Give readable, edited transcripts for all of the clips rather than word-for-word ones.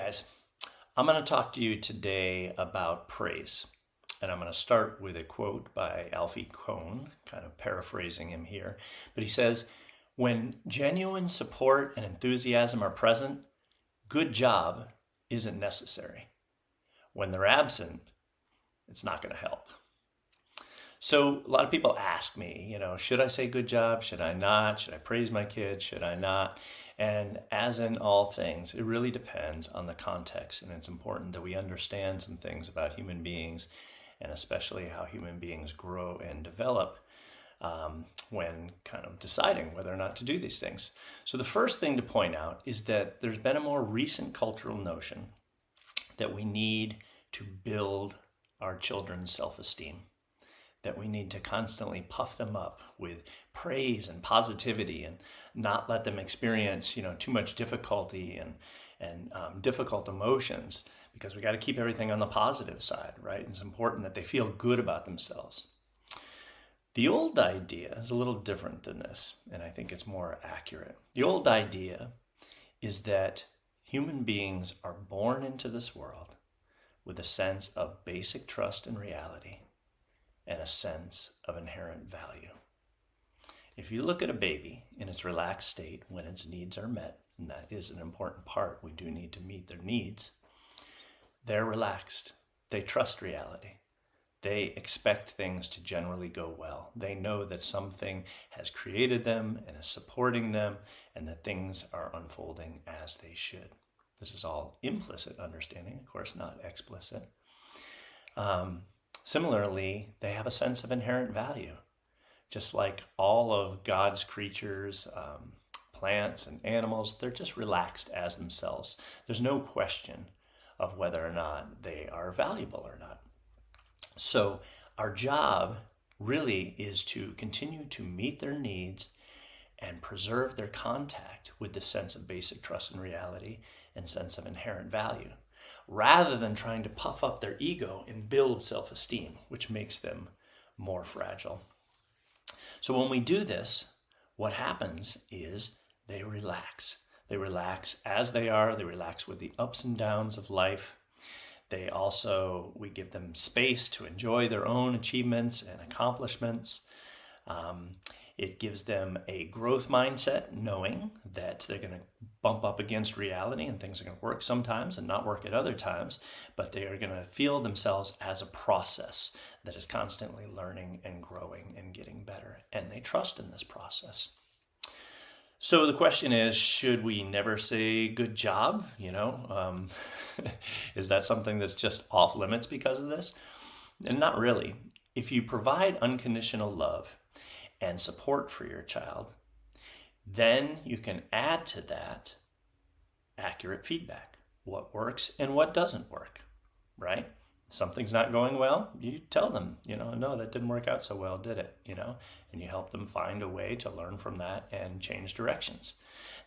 guys. I'm going to talk to you today about praise. And I'm going to start with a quote by Alfie Kohn, kind of paraphrasing him here. But he says, when genuine support and enthusiasm are present, good job isn't necessary. When they're absent, it's not going to help. So a lot of people ask me, should I say good job? Should I not? Should I praise my kids? Should I not? And as in all things, it really depends on the context. And it's important that we understand some things about human beings and especially how human beings grow and develop when kind of deciding whether or not to do these things. So the first thing to point out is that there's been a more recent cultural notion that we need to build our children's self-esteem, that we need to constantly puff them up with praise and positivity and not let them experience, too much difficulty and difficult emotions, because we got to keep everything on the positive side, right? It's important that they feel good about themselves. The old idea is a little different than this, and I think it's more accurate. The old idea is that human beings are born into this world with a sense of basic trust in reality and a sense of inherent value. If you look at a baby in its relaxed state when its needs are met, and that is an important part, we do need to meet their needs, they're relaxed. They trust reality. They expect things to generally go well. They know that something has created them and is supporting them, and that things are unfolding as they should. This is all implicit understanding, of course, not explicit. Similarly, they have a sense of inherent value. Just like all of God's creatures, plants and animals, they're just relaxed as themselves. There's no question of whether or not they are valuable or not. So our job really is to continue to meet their needs and preserve their contact with the sense of basic trust in reality and sense of inherent value, rather than trying to puff up their ego and build self-esteem, which makes them more fragile. So when we do this, what happens is they relax. They relax as they are. They relax with the ups and downs of life. We give them space to enjoy their own achievements and accomplishments. It gives them a growth mindset, knowing that they're going to bump up against reality and things are going to work sometimes and not work at other times, but they are going to feel themselves as a process that is constantly learning and growing and getting better. And they trust in this process. So the question is, should we never say good job? Is that something that's just off limits because of this? And not really. If you provide unconditional love and support for your child, then you can add to that accurate feedback. What works and what doesn't work, right? Something's not going well, you tell them, no, that didn't work out so well, did it? And you help them find a way to learn from that and change directions.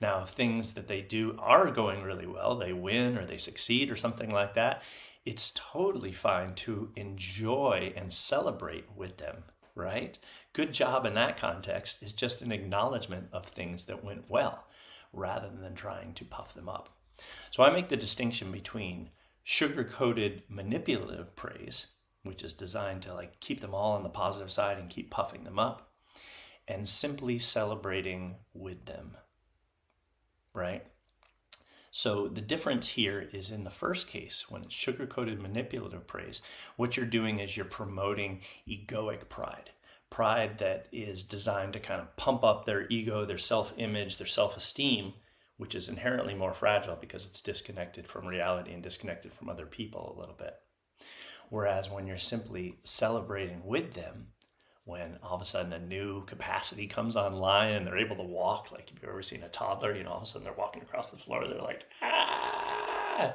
Now, if things that they do are going really well, they win or they succeed or something like that, it's totally fine to enjoy and celebrate with them, right? Good job in that context is just an acknowledgement of things that went well, rather than trying to puff them up. So I make the distinction between sugar-coated manipulative praise, which is designed to keep them all on the positive side and keep puffing them up, and simply celebrating with them, right? So the difference here is in the first case, when it's sugar-coated manipulative praise, what you're doing is you're promoting egoic pride that is designed to kind of pump up their ego, their self-image, their self-esteem, which is inherently more fragile because it's disconnected from reality and disconnected from other people a little bit. Whereas when you're simply celebrating with them, when all of a sudden a new capacity comes online and they're able to walk, like if you've ever seen a toddler, all of a sudden they're walking across the floor, they're like, ah!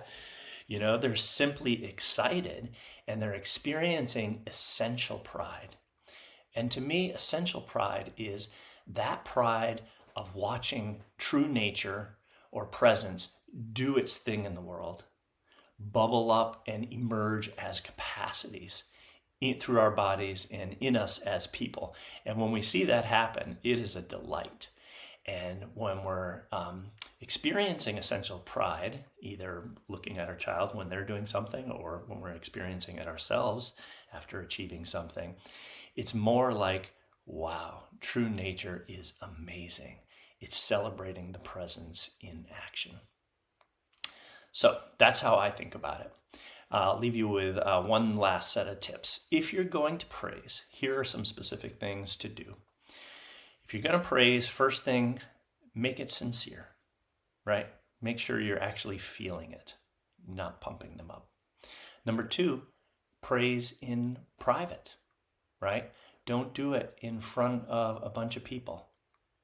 They're simply excited and they're experiencing essential pride. And to me, essential pride is that pride of watching true nature or presence do its thing in the world, bubble up and emerge as capacities through our bodies and in us as people. And when we see that happen, it is a delight. And when we're experiencing essential pride, either looking at our child when they're doing something or when we're experiencing it ourselves after achieving something, it's more like, wow, true nature is amazing. It's celebrating the presence in action. So that's how I think about it. I'll leave you with one last set of tips. If you're going to praise, here are some specific things to do. If you're going to praise, first thing, make it sincere, right? Make sure you're actually feeling it, not pumping them up. Number 2, praise in private, right? Don't do it in front of a bunch of people,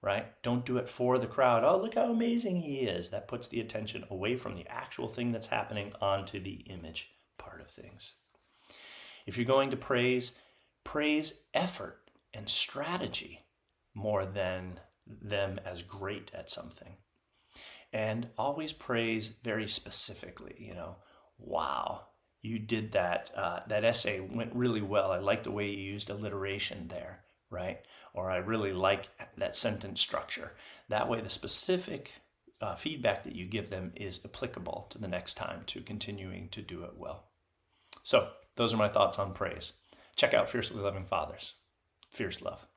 right? Don't do it for the crowd. Oh, look how amazing he is. That puts the attention away from the actual thing that's happening onto the image part of things. If you're going to praise effort and strategy more than them as great at something. And always praise very specifically, wow, you did that. That essay went really well. I like the way you used alliteration there, right? Or I really like that sentence structure. That way the specific feedback that you give them is applicable to the next time, to continuing to do it well. So those are my thoughts on praise. Check out Fiercely Loving Fathers. Fierce love.